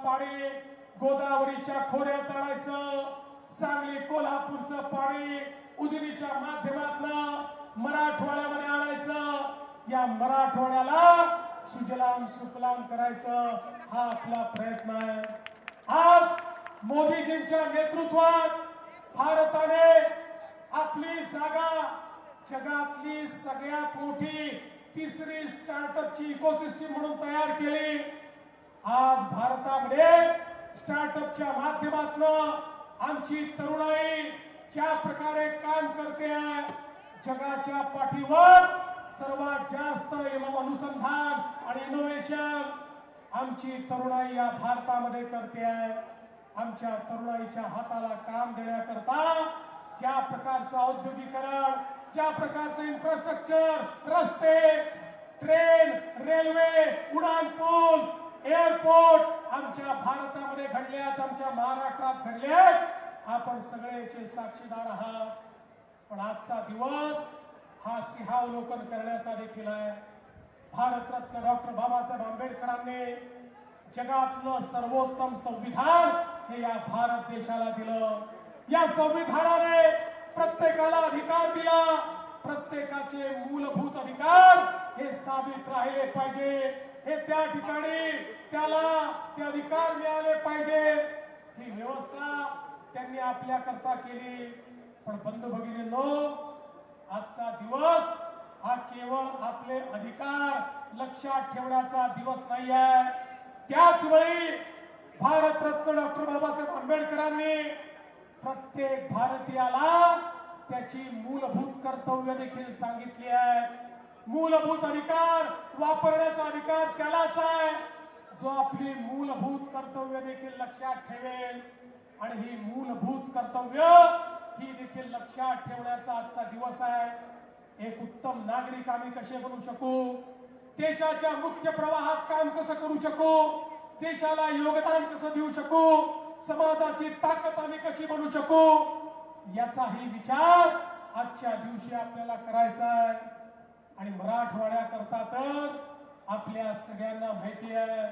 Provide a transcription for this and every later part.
पाणी गोदावरीच्या खोऱ्यात आणायचं, सांगली कोल्हापूरचं पाणी उजनीच्या माध्यमातून मराठवाड्यामध्ये आणायचं, या मराठवाड्याला सुजलाम सुफलाम करायचं, हा आपला प्रयत्न आहे. आज मोदीजींच्या नेतृत्वात भारताने आपली जागा जगातली सगळ्यात मोठी तिसरी स्टार्टअपची इकोसिस्टीम म्हणून तयार केली. आज भारतामध्ये स्टार्टअपच्या माध्यमातून आमची तरुणाई ज्या प्रकारे काम करते आहे, जगाच्या पाठीवर सर्वात जास्त अनुसंधान आणि इनोव्हेशन आमची तरुणाई या भारतामध्ये करते आहे. आमच्या तरुणाईच्या हाताला काम देण्याकरता ज्या प्रकारचं औद्योगिकरण, ज्या प्रकारचं इन्फ्रास्ट्रक्चर, रस्ते, ट्रेन, रेल्वे, उड्डाणपूल, एअरपोर्ट आमच्या भारतामध्ये घडल्यात, आमच्या महाराष्ट्रात घडल्यात, आपण सगळेचे साक्षीदार आहात. पण आजचा दिवस हा सिंहावलोकन करण्याचा देखील आहे. भारतरत्न डॉक्टर बाबासाहेब आंबेडकरांनी जगातलं सर्वोत्तम संविधान हे या भारत देशाला दिलं. या संविधानाने प्रत्येकाला अधिकार दिला. प्रत्येकाचे मूलभूत अधिकार हे साबित राहिले पाहिजे, हे त्या ठिकाणी त्याला ते अधिकार मिळाले पाहिजे. ही व्यवस्था त्यांनी आपल्या करता केली. पण बंधू भगिनींनो, आजचा दिवस हा केवळ आपले अधिकार लक्षात ठेवण्याचा दिवस नाही आहे. त्याच वेळी भारतरत्न डॉक्टर बाबासाहेब आंबेडकरांनी प्रत्येक भारतीयाला त्याची मूलभूत कर्तव्य देखील सांगितली आहे. मूलभूत अधिकार वापरण्याचा अधिकार त्यालाच आहे जो आपली मूलभूत कर्तव्य देखील लक्षात ठेवेल. आणि ही मूलभूत कर्तव्य ही देखील लक्षात ठेवण्याचा आजचा दिवस आहे. एक उत्तम नागरिक आम्ही कसे बनू शकू, देशाच्या मुख्य प्रवाहात काम कसं करू शकू, देशाला योगदान कसं देऊ शकू, समाजाची ताकद आम्ही कशी बनू शकू, याचाही विचार आजच्या दिवशी आपल्याला करायचा आहे. आणि मराठवाड्याकरता तर आपल्या सगळ्यांना माहिती आहे,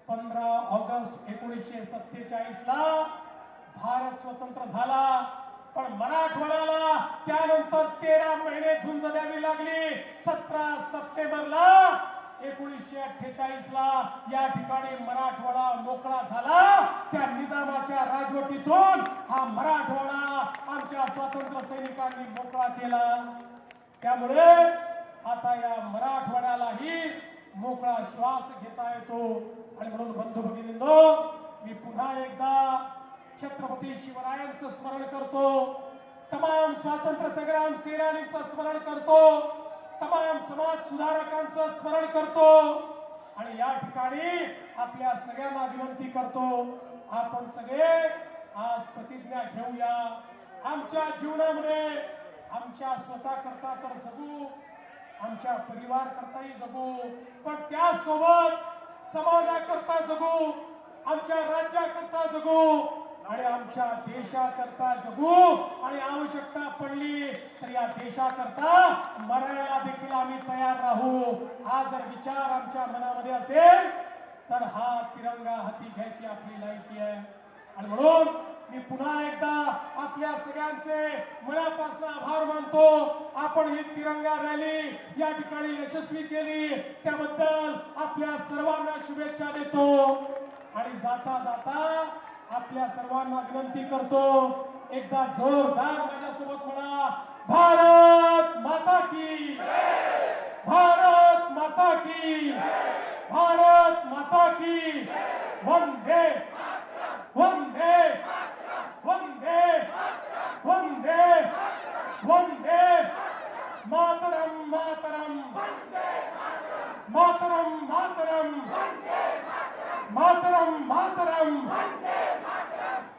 15 ऑगस्ट 1947 ला भारत स्वतंत्र झाला. पण मराठवाड्याला त्यानंतर 13 महिने झुंज द्यावी लागली. 17 सप्टेंबरला 1948 ला या ठिकाणी मराठवाडा मोकळा झाला. त्या निजामाच्या राजवटीतून हा मराठवाडा आमच्या स्वातंत्र्य सैनिकांनी मोकळा केला. त्यामुळे आता या मराठवाड्यालाही मोकळा श्वास घेता येतो. आणि म्हणून बंधू भगिनींनो, मी पुन्हा एकदा छत्रपती शिवरायांचं स्मरण करतो, तमाम स्वातंत्र्य संग्राम सेनानींचं स्मरण करतो, तमाम समाज सुधारकांचं स्मरण करतो. आणि या ठिकाणी आपल्या सगळ्यांना विनंती करतो, आपण सगळे आज प्रतिज्ञा घेऊया. आमच्या जीवनामध्ये आमच्या स्वतः करता तर जगू, आमच्या परिवार करताही जगू, पण त्यासोबत समाजाकरता जगू, आमच्या राज्याकरता जगू आणि आमच्या देशाकरता जगू. आणि आवश्यकता पडली तर या देशाकरता मरायला देखील आम्ही तयार राहू. हा जर विचार आमच्या मनामध्ये असेल तर हा तिरंगा हाती घ्यायची आपली लायकी आहे. आणि म्हणून मी पुन्हा एकदा आपल्या सगळ्यांचे मनापासून आभार मानतो. आपण ही तिरंगा रॅली या ठिकाणी यशस्वी केली, त्याबद्दल आपल्या सर्वांना शुभेच्छा देतो. आणि जाता जाता आपल्या सर्वांना विनंती करतो, एकदा जोरदार माझ्यासोबत म्हणा, भारत माता की, भारत माता की, भारत माता की. वंदे वंदे वंदे वंदे वंदे मातरम मातरम मातरम मातरम मातरम मातरम.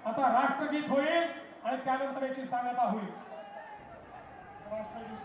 आता राष्ट्रगीत होईल आणि त्यानंतर याची सांगता होईल. राष्ट्रगीत